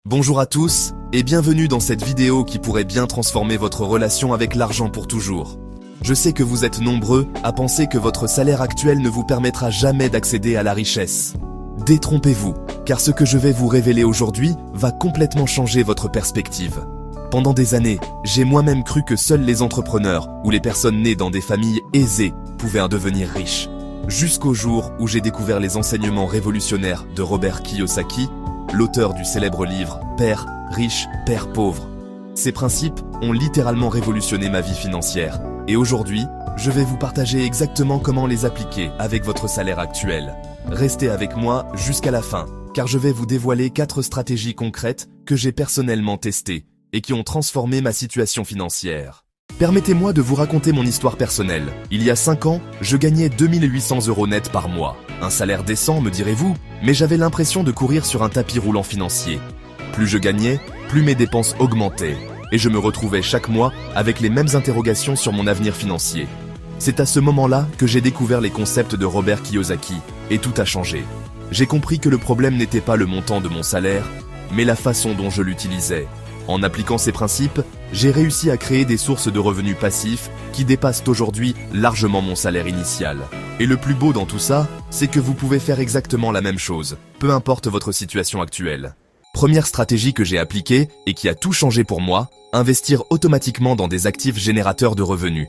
Bonjour à tous et bienvenue dans cette vidéo qui pourrait bien transformer votre relation avec l'argent pour toujours. Je sais que vous êtes nombreux à penser que votre salaire actuel ne vous permettra jamais d'accéder à la richesse. Détrompez-vous, car ce que je vais vous révéler aujourd'hui va complètement changer votre perspective. Pendant des années, j'ai moi-même cru que seuls les entrepreneurs ou les personnes nées dans des familles aisées pouvaient en devenir riches. Jusqu'au jour où j'ai découvert les enseignements révolutionnaires de Robert Kiyosaki, l'auteur du célèbre livre « Père riche, Père pauvre ». Ces principes ont littéralement révolutionné ma vie financière. Et aujourd'hui, je vais vous partager exactement comment les appliquer avec votre salaire actuel. Restez avec moi jusqu'à la fin, car je vais vous dévoiler 4 stratégies concrètes que j'ai personnellement testées et qui ont transformé ma situation financière. Permettez-moi de vous raconter mon histoire personnelle. Il y a 5 ans, je gagnais 2800 € net par mois. Un salaire décent, me direz-vous, mais j'avais l'impression de courir sur un tapis roulant financier. Plus je gagnais, plus mes dépenses augmentaient, et je me retrouvais chaque mois avec les mêmes interrogations sur mon avenir financier. C'est à ce moment-là que j'ai découvert les concepts de Robert Kiyosaki, et tout a changé. J'ai compris que le problème n'était pas le montant de mon salaire, mais la façon dont je l'utilisais. En appliquant ces principes, j'ai réussi à créer des sources de revenus passifs qui dépassent aujourd'hui largement mon salaire initial. Et le plus beau dans tout ça, c'est que vous pouvez faire exactement la même chose, peu importe votre situation actuelle. Première stratégie que j'ai appliquée et qui a tout changé pour moi, investir automatiquement dans des actifs générateurs de revenus.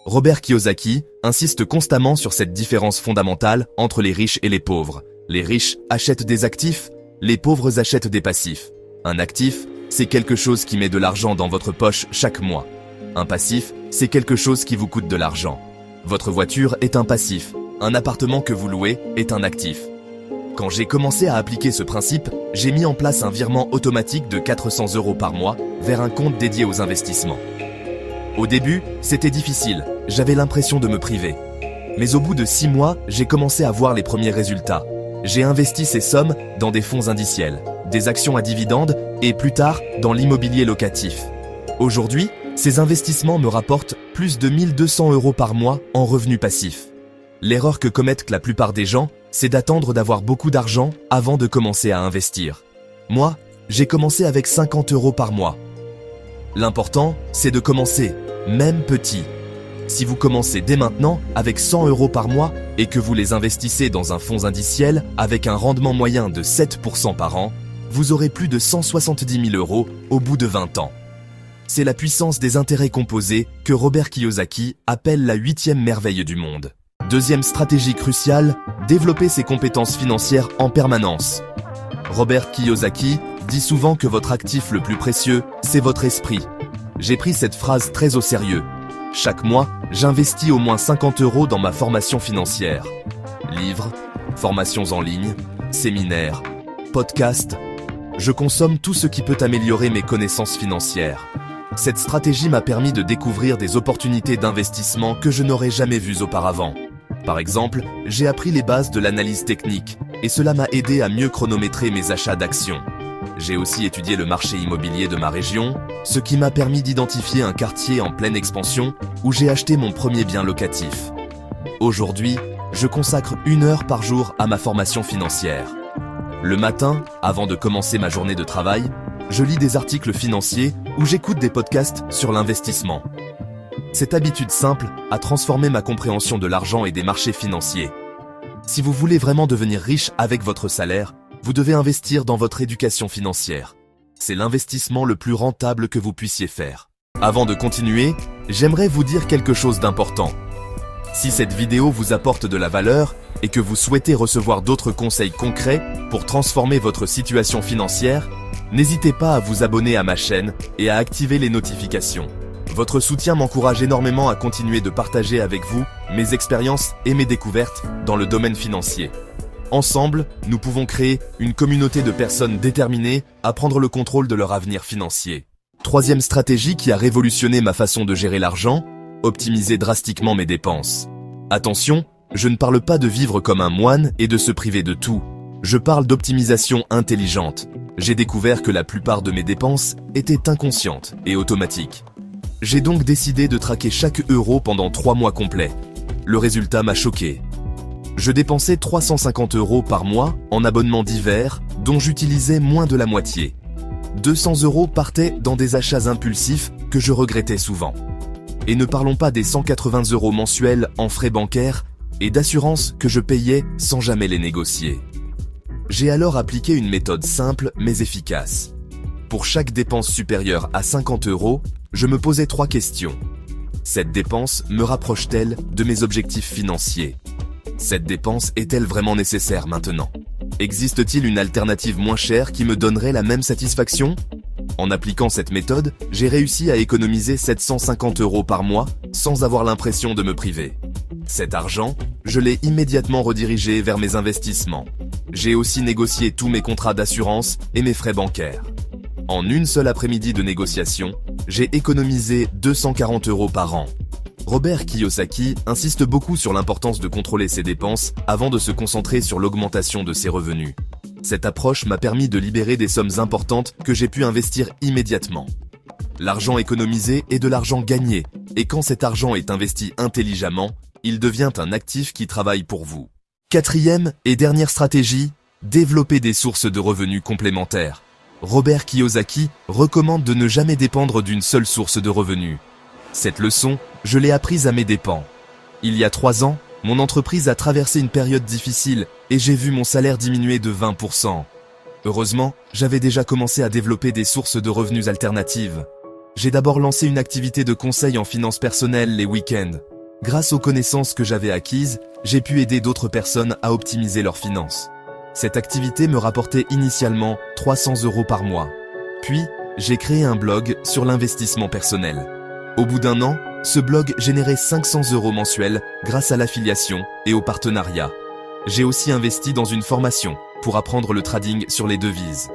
Robert Kiyosaki insiste constamment sur cette différence fondamentale entre les riches et les pauvres. Les riches achètent des actifs, les pauvres achètent des passifs. Un actif, c'est quelque chose qui met de l'argent dans votre poche chaque mois. Un passif, c'est quelque chose qui vous coûte de l'argent. Votre voiture est un passif. Un appartement que vous louez est un actif. Quand j'ai commencé à appliquer ce principe, j'ai mis en place un virement automatique de 400 € par mois vers un compte dédié aux investissements. Au début, c'était difficile, j'avais l'impression de me priver. Mais au bout de 6 mois, j'ai commencé à voir les premiers résultats. J'ai investi ces sommes dans des fonds indiciels, des actions à dividendes et plus tard dans l'immobilier locatif. Aujourd'hui, ces investissements me rapportent plus de 1200 € par mois en revenus passifs. L'erreur que commettent la plupart des gens, c'est d'attendre d'avoir beaucoup d'argent avant de commencer à investir. Moi, j'ai commencé avec 50 € par mois. L'important, c'est de commencer, même petit. Si vous commencez dès maintenant avec 100 € par mois et que vous les investissez dans un fonds indiciel avec un rendement moyen de 7% par an, vous aurez plus de 170 000 € au bout de 20 ans. C'est la puissance des intérêts composés que Robert Kiyosaki appelle la 8e merveille du monde. Deuxième stratégie cruciale, développer ses compétences financières en permanence. Robert Kiyosaki dit souvent que votre actif le plus précieux, c'est votre esprit. J'ai pris cette phrase très au sérieux. Chaque mois, j'investis au moins 50 € dans ma formation financière. Livres, formations en ligne, séminaires, podcasts. Je consomme tout ce qui peut améliorer mes connaissances financières. Cette stratégie m'a permis de découvrir des opportunités d'investissement que je n'aurais jamais vues auparavant. Par exemple, j'ai appris les bases de l'analyse technique et cela m'a aidé à mieux chronométrer mes achats d'actions. J'ai aussi étudié le marché immobilier de ma région, ce qui m'a permis d'identifier un quartier en pleine expansion où j'ai acheté mon premier bien locatif. Aujourd'hui, je consacre 1 heure par jour à ma formation financière. Le matin, avant de commencer ma journée de travail, je lis des articles financiers ou j'écoute des podcasts sur l'investissement. Cette habitude simple a transformé ma compréhension de l'argent et des marchés financiers. Si vous voulez vraiment devenir riche avec votre salaire, vous devez investir dans votre éducation financière. C'est l'investissement le plus rentable que vous puissiez faire. Avant de continuer, j'aimerais vous dire quelque chose d'important. Si cette vidéo vous apporte de la valeur et que vous souhaitez recevoir d'autres conseils concrets pour transformer votre situation financière, n'hésitez pas à vous abonner à ma chaîne et à activer les notifications. Votre soutien m'encourage énormément à continuer de partager avec vous mes expériences et mes découvertes dans le domaine financier. Ensemble, nous pouvons créer une communauté de personnes déterminées à prendre le contrôle de leur avenir financier. Troisième stratégie qui a révolutionné ma façon de gérer l'argent, optimiser drastiquement mes dépenses. Attention, je ne parle pas de vivre comme un moine et de se priver de tout. Je parle d'optimisation intelligente. J'ai découvert que la plupart de mes dépenses étaient inconscientes et automatiques. J'ai donc décidé de traquer chaque euro pendant 3 mois complets. Le résultat m'a choqué. Je dépensais 350 € par mois en abonnements divers dont j'utilisais moins de la moitié. 200 € partaient dans des achats impulsifs que je regrettais souvent. Et ne parlons pas des 180 € mensuels en frais bancaires et d'assurance que je payais sans jamais les négocier. J'ai alors appliqué une méthode simple mais efficace. Pour chaque dépense supérieure à 50 €, je me posais 3 questions. Cette dépense me rapproche-t-elle de mes objectifs financiers? Cette dépense est-elle vraiment nécessaire maintenant? Existe-t-il une alternative moins chère qui me donnerait la même satisfaction? En appliquant cette méthode, j'ai réussi à économiser 750 € par mois sans avoir l'impression de me priver. Cet argent, je l'ai immédiatement redirigé vers mes investissements. J'ai aussi négocié tous mes contrats d'assurance et mes frais bancaires. En une seule après-midi de négociation, j'ai économisé 240 € par an. Robert Kiyosaki insiste beaucoup sur l'importance de contrôler ses dépenses avant de se concentrer sur l'augmentation de ses revenus. Cette approche m'a permis de libérer des sommes importantes que j'ai pu investir immédiatement. L'argent économisé est de l'argent gagné, et quand cet argent est investi intelligemment, il devient un actif qui travaille pour vous. Quatrième et dernière stratégie, développer des sources de revenus complémentaires. Robert Kiyosaki recommande de ne jamais dépendre d'une seule source de revenus. Cette leçon, je l'ai apprise à mes dépens. Il y a 3 ans, mon entreprise a traversé une période difficile et j'ai vu mon salaire diminuer de 20%. Heureusement, j'avais déjà commencé à développer des sources de revenus alternatives. J'ai d'abord lancé une activité de conseil en finances personnelles les week-ends. Grâce aux connaissances que j'avais acquises, j'ai pu aider d'autres personnes à optimiser leurs finances. Cette activité me rapportait initialement 300 € par mois. Puis, j'ai créé un blog sur l'investissement personnel. Au bout d'1 an, ce blog générait 500 € mensuels grâce à l'affiliation et au partenariat. J'ai aussi investi dans une formation pour apprendre le trading sur les devises.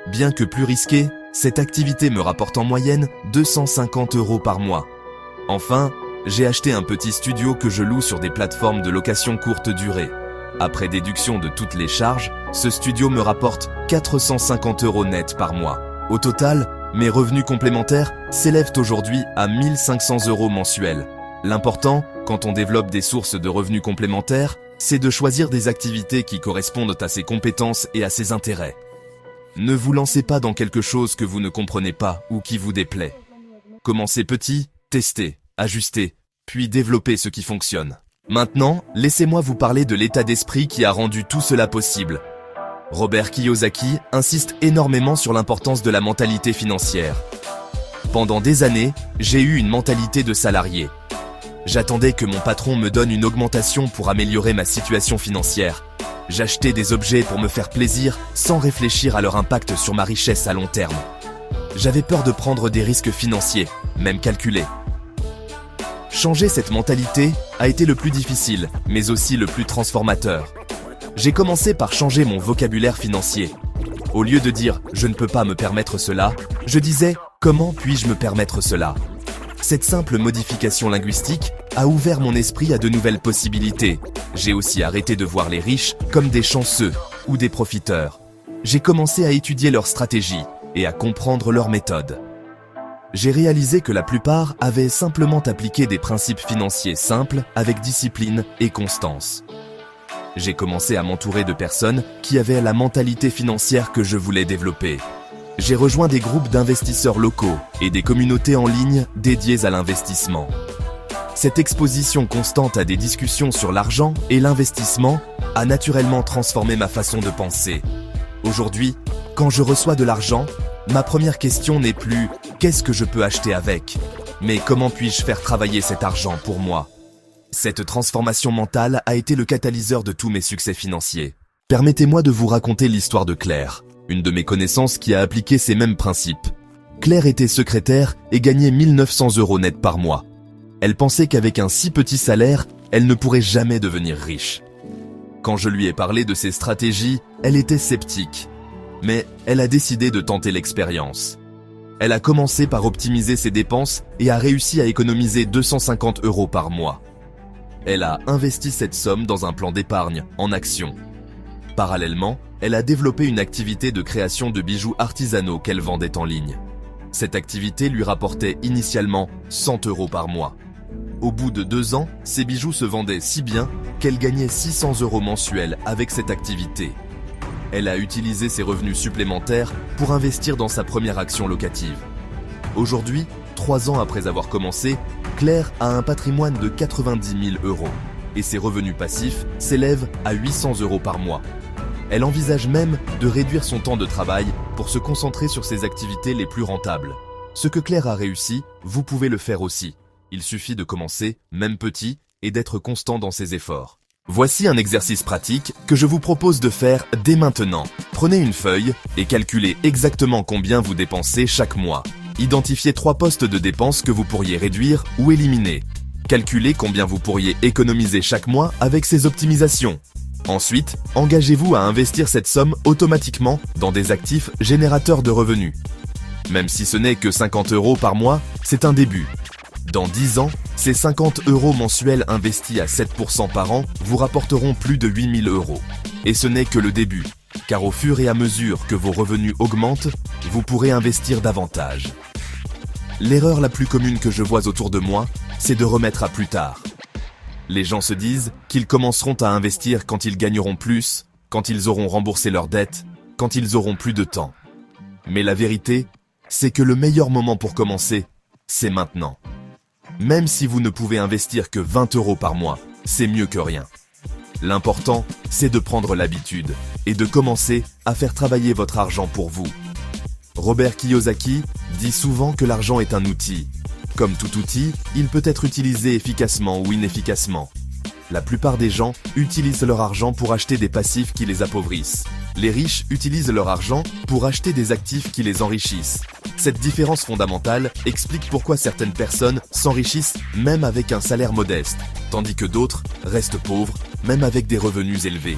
Bien que plus risquée, cette activité me rapporte en moyenne 250 € par mois. Enfin, j'ai acheté un petit studio que je loue sur des plateformes de location courte durée. Après déduction de toutes les charges, ce studio me rapporte 450 € net par mois. Au total, mes revenus complémentaires s'élèvent aujourd'hui à 1500 € mensuels. L'important, quand on développe des sources de revenus complémentaires, c'est de choisir des activités qui correspondent à ses compétences et à ses intérêts. Ne vous lancez pas dans quelque chose que vous ne comprenez pas ou qui vous déplaît. Commencez petit, testez, ajustez, puis développez ce qui fonctionne. Maintenant, laissez-moi vous parler de l'état d'esprit qui a rendu tout cela possible. Robert Kiyosaki insiste énormément sur l'importance de la mentalité financière. Pendant des années, j'ai eu une mentalité de salarié. J'attendais que mon patron me donne une augmentation pour améliorer ma situation financière. J'achetais des objets pour me faire plaisir sans réfléchir à leur impact sur ma richesse à long terme. J'avais peur de prendre des risques financiers, même calculés. Changer cette mentalité a été le plus difficile, mais aussi le plus transformateur. J'ai commencé par changer mon vocabulaire financier. Au lieu de dire « je ne peux pas me permettre cela », je disais « comment puis-je me permettre cela ?» Cette simple modification linguistique a ouvert mon esprit à de nouvelles possibilités. J'ai aussi arrêté de voir les riches comme des chanceux ou des profiteurs. J'ai commencé à étudier leurs stratégies et à comprendre leurs méthodes. J'ai réalisé que la plupart avaient simplement appliqué des principes financiers simples avec discipline et constance. J'ai commencé à m'entourer de personnes qui avaient la mentalité financière que je voulais développer. J'ai rejoint des groupes d'investisseurs locaux et des communautés en ligne dédiées à l'investissement. Cette exposition constante à des discussions sur l'argent et l'investissement a naturellement transformé ma façon de penser. Aujourd'hui, quand je reçois de l'argent, ma première question n'est plus « qu'est-ce que je peux acheter avec ?» mais « comment puis-je faire travailler cet argent pour moi ?» Cette transformation mentale a été le catalyseur de tous mes succès financiers. Permettez-moi de vous raconter l'histoire de Claire, une de mes connaissances qui a appliqué ces mêmes principes. Claire était secrétaire et gagnait 1900 € net par mois. Elle pensait qu'avec un si petit salaire, elle ne pourrait jamais devenir riche. Quand je lui ai parlé de ses stratégies, elle était sceptique. Mais elle a décidé de tenter l'expérience. Elle a commencé par optimiser ses dépenses et a réussi à économiser 250 € par mois. Elle a investi cette somme dans un plan d'épargne en actions. Parallèlement, elle a développé une activité de création de bijoux artisanaux qu'elle vendait en ligne. Cette activité lui rapportait initialement 100 € par mois. Au bout de 2 ans, ses bijoux se vendaient si bien qu'elle gagnait 600 € mensuels avec cette activité. elle a utilisé ses revenus supplémentaires pour investir dans sa première action locative. Aujourd'hui, 3 ans après avoir commencé, Claire a un patrimoine de 90 000 € et ses revenus passifs s'élèvent à 800 € par mois. Elle envisage même de réduire son temps de travail pour se concentrer sur ses activités les plus rentables. Ce que Claire a réussi, vous pouvez le faire aussi. Il suffit de commencer, même petit, et d'être constant dans ses efforts. Voici un exercice pratique que je vous propose de faire dès maintenant. Prenez une feuille et calculez exactement combien vous dépensez chaque mois. Identifiez 3 postes de dépenses que vous pourriez réduire ou éliminer. Calculez combien vous pourriez économiser chaque mois avec ces optimisations. Ensuite, engagez-vous à investir cette somme automatiquement dans des actifs générateurs de revenus. Même si ce n'est que 50 € par mois, c'est un début. Dans 10 ans, ces 50 € mensuels investis à 7% par an vous rapporteront plus de 8 000 €. Et ce n'est que le début, car au fur et à mesure que vos revenus augmentent, vous pourrez investir davantage. L'erreur la plus commune que je vois autour de moi, c'est de remettre à plus tard. Les gens se disent qu'ils commenceront à investir quand ils gagneront plus, quand ils auront remboursé leurs dettes, quand ils auront plus de temps. Mais la vérité, c'est que le meilleur moment pour commencer, c'est maintenant. Même si vous ne pouvez investir que 20 € par mois, c'est mieux que rien. L'important, c'est de prendre l'habitude et de commencer à faire travailler votre argent pour vous. Robert Kiyosaki dit souvent que l'argent est un outil. Comme tout outil, il peut être utilisé efficacement ou inefficacement. La plupart des gens utilisent leur argent pour acheter des passifs qui les appauvrissent. Les riches utilisent leur argent pour acheter des actifs qui les enrichissent. Cette différence fondamentale explique pourquoi certaines personnes s'enrichissent même avec un salaire modeste, tandis que d'autres restent pauvres même avec des revenus élevés.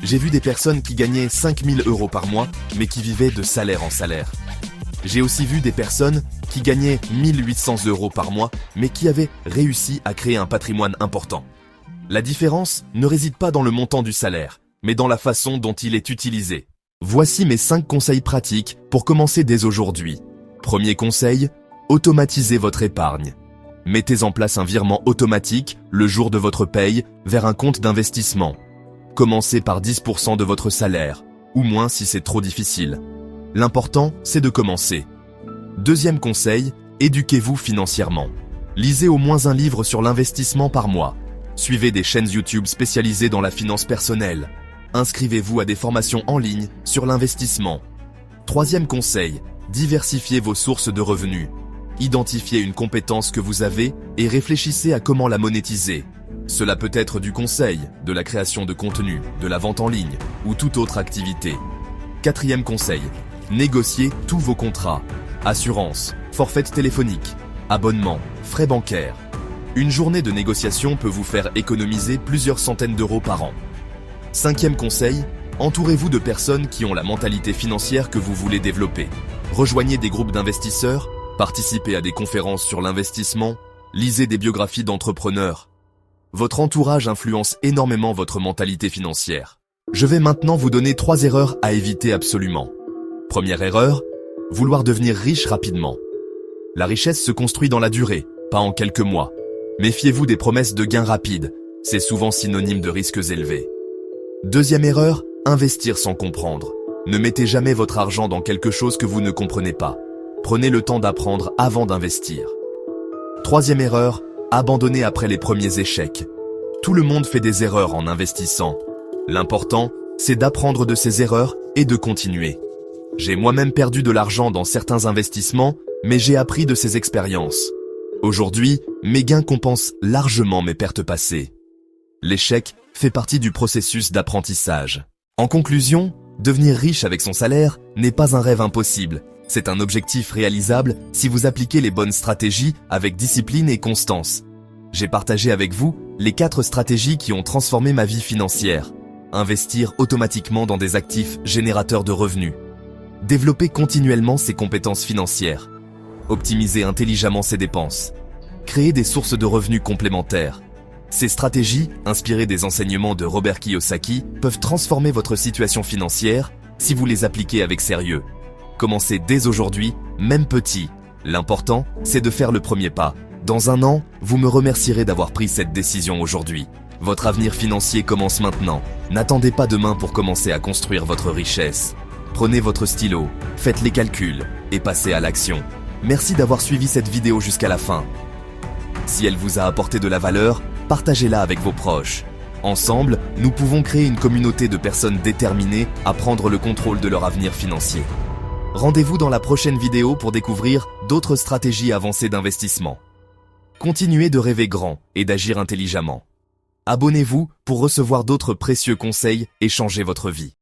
J'ai vu des personnes qui gagnaient 5 000 € par mois, mais qui vivaient de salaire en salaire. J'ai aussi vu des personnes qui gagnaient 1 800 € par mois, mais qui avaient réussi à créer un patrimoine important. La différence ne réside pas dans le montant du salaire, mais dans la façon dont il est utilisé. Voici mes 5 conseils pratiques pour commencer dès aujourd'hui. Premier conseil, automatisez votre épargne. Mettez en place un virement automatique le jour de votre paye vers un compte d'investissement. Commencez par 10% de votre salaire, ou moins si c'est trop difficile. L'important, c'est de commencer. Deuxième conseil, éduquez-vous financièrement. Lisez au moins un livre sur l'investissement par mois. Suivez des chaînes YouTube spécialisées dans la finance personnelle. Inscrivez-vous à des formations en ligne sur l'investissement. Troisième conseil, diversifiez vos sources de revenus. Identifiez une compétence que vous avez et réfléchissez à comment la monétiser. Cela peut être du conseil, de la création de contenu, de la vente en ligne ou toute autre activité. Quatrième conseil, négociez tous vos contrats. Assurance, forfait téléphonique, abonnement, frais bancaires. Une journée de négociation peut vous faire économiser plusieurs centaines d'euros par an. Cinquième conseil, entourez-vous de personnes qui ont la mentalité financière que vous voulez développer. Rejoignez des groupes d'investisseurs, participez à des conférences sur l'investissement, lisez des biographies d'entrepreneurs. Votre entourage influence énormément votre mentalité financière. Je vais maintenant vous donner 3 erreurs à éviter absolument. Première erreur, vouloir devenir riche rapidement. La richesse se construit dans la durée, pas en quelques mois. Méfiez-vous des promesses de gains rapides, c'est souvent synonyme de risques élevés. Deuxième erreur, investir sans comprendre. Ne mettez jamais votre argent dans quelque chose que vous ne comprenez pas. Prenez le temps d'apprendre avant d'investir. Troisième erreur, abandonner après les premiers échecs. Tout le monde fait des erreurs en investissant. L'important, c'est d'apprendre de ces erreurs et de continuer. J'ai moi-même perdu de l'argent dans certains investissements, mais j'ai appris de ces expériences. Aujourd'hui, mes gains compensent largement mes pertes passées. L'échec fait partie du processus d'apprentissage. En conclusion, devenir riche avec son salaire n'est pas un rêve impossible. C'est un objectif réalisable si vous appliquez les bonnes stratégies avec discipline et constance. J'ai partagé avec vous les 4 stratégies qui ont transformé ma vie financière. Investir automatiquement dans des actifs générateurs de revenus. Développer continuellement ses compétences financières. Optimiser intelligemment ses dépenses. Créer des sources de revenus complémentaires. Ces stratégies, inspirées des enseignements de Robert Kiyosaki, peuvent transformer votre situation financière si vous les appliquez avec sérieux. Commencez dès aujourd'hui, même petit. L'important, c'est de faire le premier pas. Dans un an, vous me remercierez d'avoir pris cette décision aujourd'hui. Votre avenir financier commence maintenant. N'attendez pas demain pour commencer à construire votre richesse. Prenez votre stylo, faites les calculs et passez à l'action. Merci d'avoir suivi cette vidéo jusqu'à la fin. Si elle vous a apporté de la valeur, partagez-la avec vos proches. Ensemble, nous pouvons créer une communauté de personnes déterminées à prendre le contrôle de leur avenir financier. Rendez-vous dans la prochaine vidéo pour découvrir d'autres stratégies avancées d'investissement. Continuez de rêver grand et d'agir intelligemment. Abonnez-vous pour recevoir d'autres précieux conseils et changer votre vie.